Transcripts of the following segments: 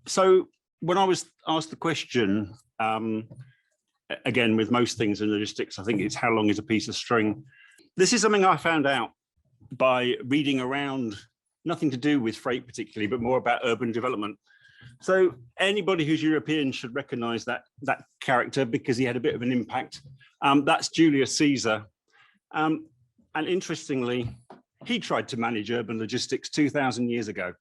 So when I was asked the question, again, with most things in logistics, I think it's how long is a piece of string? This is something I found out by reading around, nothing to do with freight particularly, but more about urban development. So anybody who's European should recognize that character because he had a bit of an impact. That's Julius Caesar. And interestingly, he tried to manage urban logistics 2,000 years ago.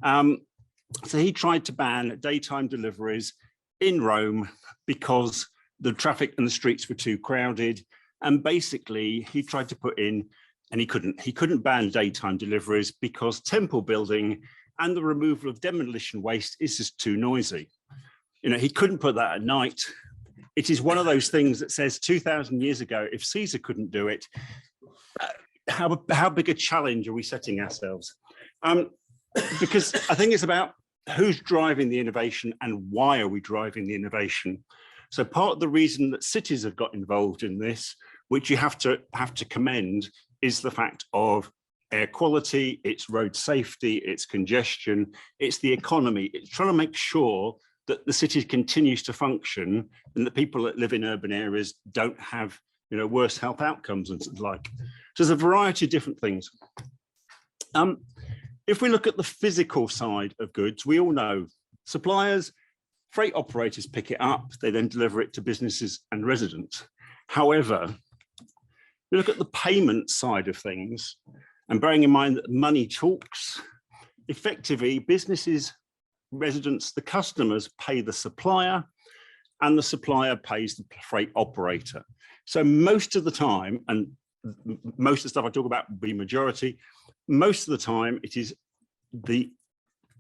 So he tried to ban daytime deliveries in Rome because the traffic and the streets were too crowded. And basically he tried to put in, and he couldn't ban daytime deliveries because temple building and the removal of demolition waste is just too noisy. You know, he couldn't put that at night. It is one of those things that says 2,000 years ago, if Caesar couldn't do it, how big a challenge are we setting ourselves? Because I think it's about who's driving the innovation and why are we driving the innovation. So part of the reason that cities have got involved in this, which you have to commend, is the fact of air quality, it's road safety, it's congestion, it's the economy. It's trying to make sure that the city continues to function and the people that live in urban areas don't have, you know, worse health outcomes and such like. So there's a variety of different things. If we look at the physical side of goods, we all know suppliers, freight operators pick it up, they then deliver it to businesses and residents. However, we look at the payment side of things, and bearing in mind that money talks, effectively businesses, residents, the customers pay the supplier and the supplier pays the freight operator. So most of the time, and most of the stuff I talk about will be majority, most of the time it is the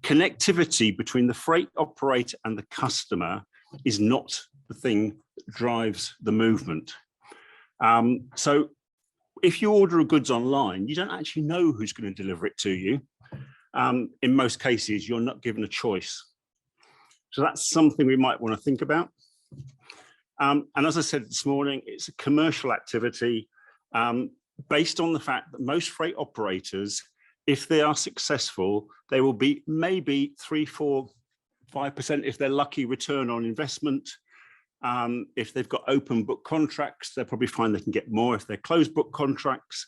connectivity between the freight operator and the customer is not the thing that drives the movement. So if you order goods online, you don't actually know who's going to deliver it to you. In most cases, you're not given a choice. So that's something we might want to think about. And as I said this morning, it's a commercial activity based on the fact that most freight operators, if they are successful, they will be maybe 3, 4, 5% if they're lucky return on investment. If they've got open book contracts, they'll probably find they can get more if they're closed book contracts.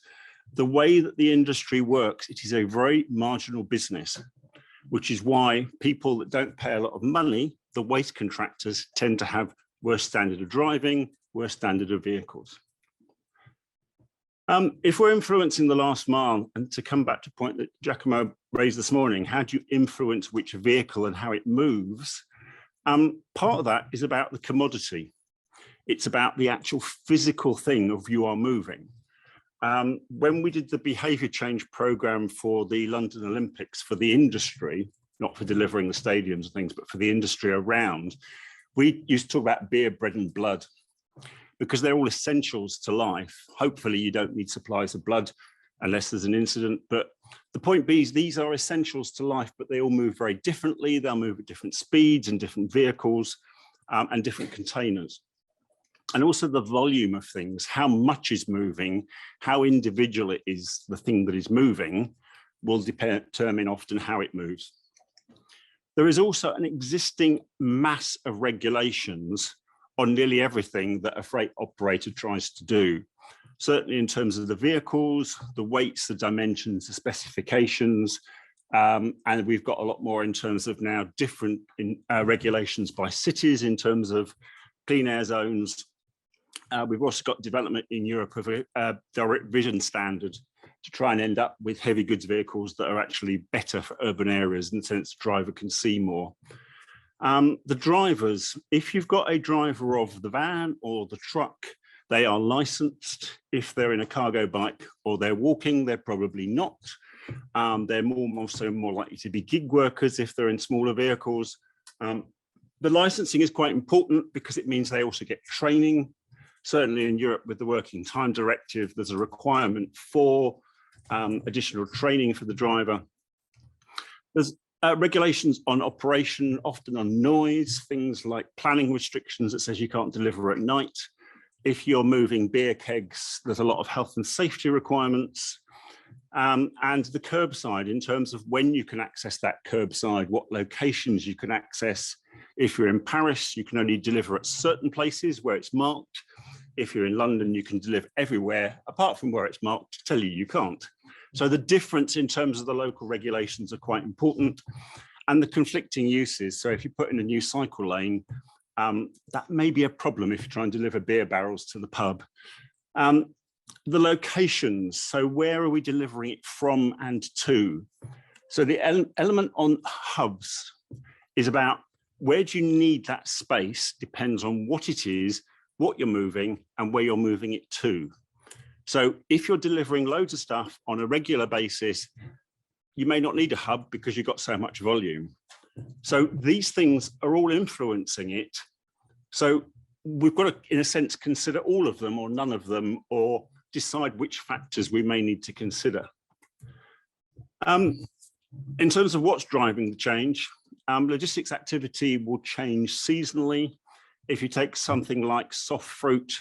The way that the industry works, it is a very marginal business, which is why people that don't pay a lot of money, the waste contractors, tend to have worse standard of driving, worse standard of vehicles. If we're influencing the last mile, and to come back to a point that Giacomo raised this morning, how do you influence which vehicle and how it moves? Part of that is about the commodity. It's about the actual physical thing of you are moving. When we did the behavior change program for the London Olympics for the industry, not for delivering the stadiums and things, but for the industry around, we used to talk about beer, bread and blood, because they're all essentials to life. Hopefully you don't need supplies of blood unless there's an incident. But the point is, these are essentials to life, but they all move very differently. They'll move at different speeds and different vehicles and different containers. And also the volume of things, how much is moving, how individual it is, the thing that is moving, will determine often how it moves. There is also an existing mass of regulations on nearly everything that a freight operator tries to do. Certainly in terms of the vehicles, the weights, the dimensions, the specifications, and we've got a lot more in terms of now different regulations by cities in terms of clean air zones. We've also got development in Europe of a direct vision standard to try and end up with heavy goods vehicles that are actually better for urban areas in the sense the driver can see more. The drivers, if you've got a driver of the van or the truck, they are licensed. If they're in a cargo bike or they're walking, they're probably not. They're also more likely to be gig workers if they're in smaller vehicles. The licensing is quite important because it means they also get training. Certainly in Europe with the Working Time Directive, there's a requirement for additional training for the driver. There's regulations on operation, often on noise, things like planning restrictions that says you can't deliver at night. If you're moving beer kegs, there's a lot of health and safety requirements. and the curbside in terms of when you can access that curbside, what locations you can access. If you're in Paris, you can only deliver at certain places where it's marked. If you're in London, you can deliver everywhere, apart from where it's marked to tell you you can't. So the difference in terms of the local regulations are quite important, and the conflicting uses. So if you put in a new cycle lane, that may be a problem if you try and deliver beer barrels to the pub. The locations, so where are we delivering it from and to? So the element on hubs is about where do you need that space, depends on what it is, what you're moving, and where you're moving it to. So if you're delivering loads of stuff on a regular basis, you may not need a hub because you've got so much volume. So these things are all influencing it. So we've got to, in a sense, consider all of them or none of them, or decide which factors we may need to consider. In terms of what's driving the change, logistics activity will change seasonally. If you take something like soft fruit,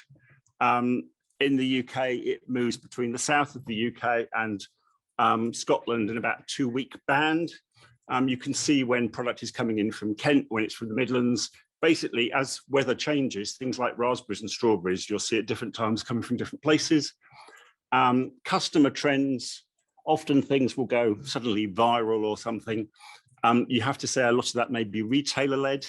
in the UK, it moves between the south of the UK and Scotland in about a 2-week band. You can see when product is coming in from Kent, when it's from the Midlands. Basically, as weather changes, things like raspberries and strawberries, you'll see at different times coming from different places. Customer trends, often things will go suddenly viral or something. You have to say a lot of that may be retailer-led.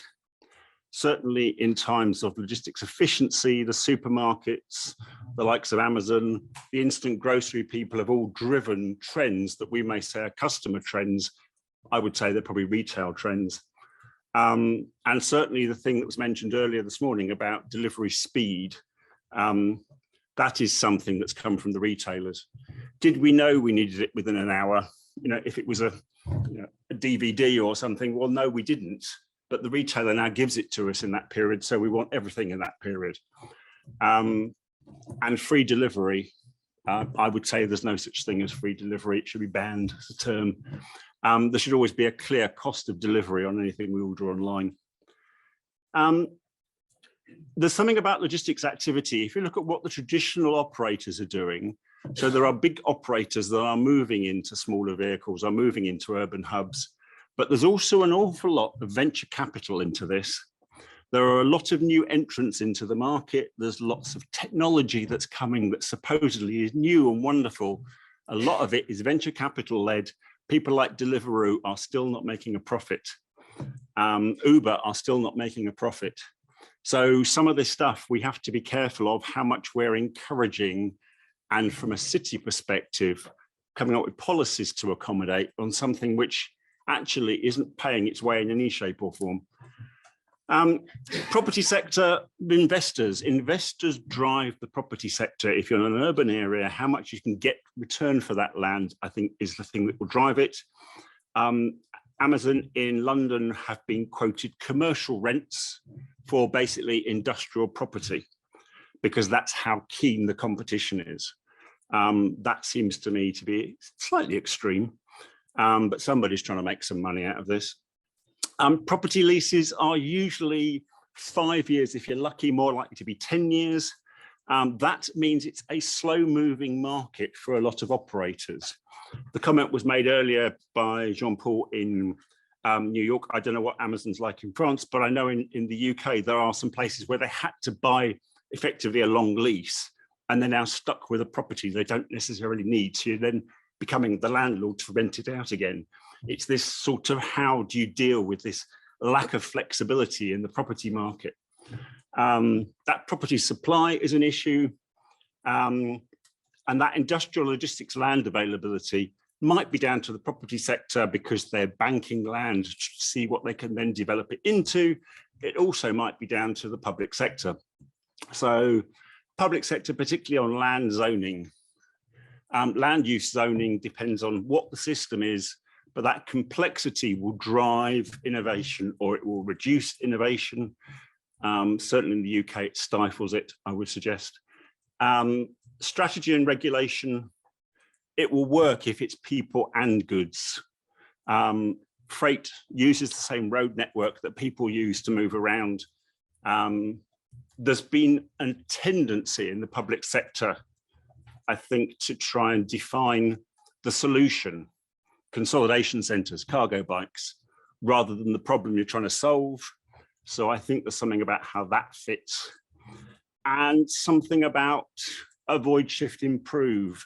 Certainly in times of logistics efficiency, the supermarkets, the likes of Amazon, the instant grocery people have all driven trends that we may say are customer trends. I would say they're probably retail trends. And certainly the thing that was mentioned earlier this morning about delivery speed, that is something that's come from the retailers. Did we know we needed it within an hour? You know, if it was a DVD or something, well, no, we didn't. But the retailer now gives it to us in that period, so we want everything in that period. And free delivery, I would say there's no such thing as free delivery. It should be banned as a term. There should always be a clear cost of delivery on anything we order online. There's something about logistics activity. If you look at what the traditional operators are doing, so there are big operators that are moving into smaller vehicles, are moving into urban hubs, but there's also an awful lot of venture capital into this. There are a lot of new entrants into the market. There's lots of technology that's coming that supposedly is new and wonderful. A lot of it is venture capital led. People like Deliveroo are still not making a profit. Uber are still not making a profit. So some of this stuff, we have to be careful of how much we're encouraging, and from a city perspective, coming up with policies to accommodate on something which actually isn't paying its way in any shape or form. Property sector, investors drive the property sector. If you're in an urban area, how much you can get return for that land, I think, is the thing that will drive it. Amazon in London have been quoted commercial rents for basically industrial property, because that's how keen the competition is. That seems to me to be slightly extreme, but somebody's trying to make some money out of this. Property leases are usually 5 years, if you're lucky, more likely to be 10 years. That means it's a slow-moving market for a lot of operators. The comment was made earlier by Jean-Paul in New York. I don't know what Amazon's like in France, but I know in the UK, there are some places where they had to buy effectively a long lease, and they're now stuck with a property they don't necessarily need, so you're then becoming the landlord to rent it out again. It's this sort of, how do you deal with this lack of flexibility in the property market? That property supply is an issue, and that industrial logistics land availability might be down to the property sector because they're banking land to see what they can then develop it into. It also might be down to the public sector. So public sector, particularly on land zoning. Land use zoning depends on what the system is, but that complexity will drive innovation, or it will reduce innovation. Certainly in the UK, it stifles it, I would suggest. Strategy and regulation, it will work if it's people and goods. Freight uses the same road network that people use to move around. There's been a tendency in the public sector, I think, to try and define the solution, consolidation centers, cargo bikes, rather than the problem you're trying to solve. So I think there's something about how that fits, and something about avoid, shift, improve.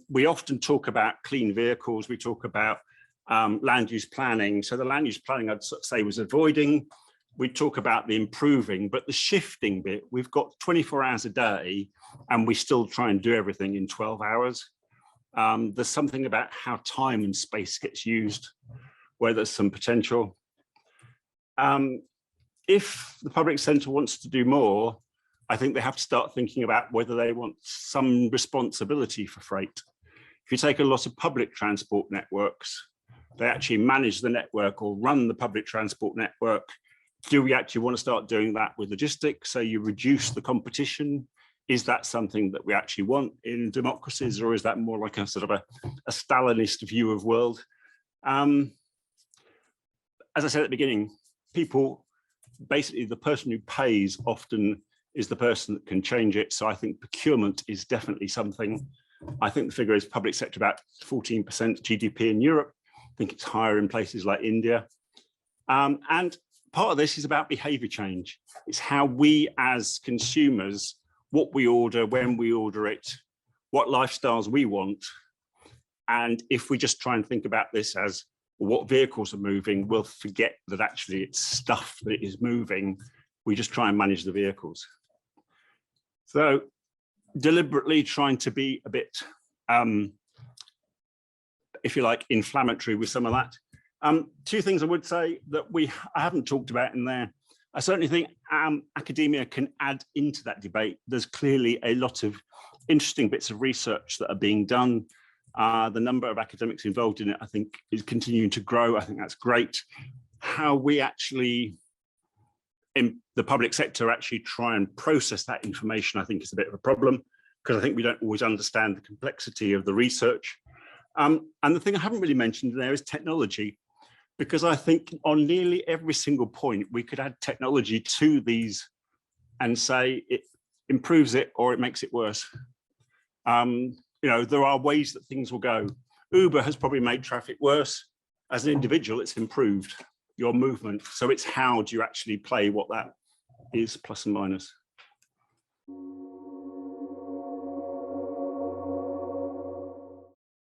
We often talk about clean vehicles. We talk about land use planning. So the land use planning, I'd say, was avoiding. We talk about the improving, but the shifting bit, we've got 24 hours a day and we still try and do everything in 12 hours. There's something about how time and space gets used, where there's some potential. If the public sector wants to do more, I think they have to start thinking about whether they want some responsibility for freight. If you take a lot of public transport networks, they actually manage the network or run the public transport network. Do we actually want to start doing that with logistics? So you reduce the competition. Is that something that we actually want in democracies, or is that more like a sort of a Stalinist view of world? As I said at the beginning, people, basically the person who pays often is the person that can change it. So I think procurement is definitely something. I think the figure is public sector about 14% GDP in Europe. I think it's higher in places like India. And part of this is about behavior change. It's how we as consumers, what we order, when we order it, what lifestyles we want. And if we just try and think about this as what vehicles are moving, we'll forget that actually it's stuff that is moving. We just try and manage the vehicles. So deliberately trying to be a bit, if you like, inflammatory with some of that. Two things I would say that I haven't talked about in there. I certainly think academia can add into that debate. There's clearly a lot of interesting bits of research that are being done. The number of academics involved in it, I think, is continuing to grow. I think that's great. How we actually, in the public sector, actually try and process that information, I think is a bit of a problem, because I think we don't always understand the complexity of the research. And the thing I haven't really mentioned there is technology, because I think on nearly every single point, we could add technology to these and say it improves it or it makes it worse. You know, there are ways that things will go. Uber has probably made traffic worse. As an individual, it's improved your movement. So it's how do you actually play what that is, plus and minus.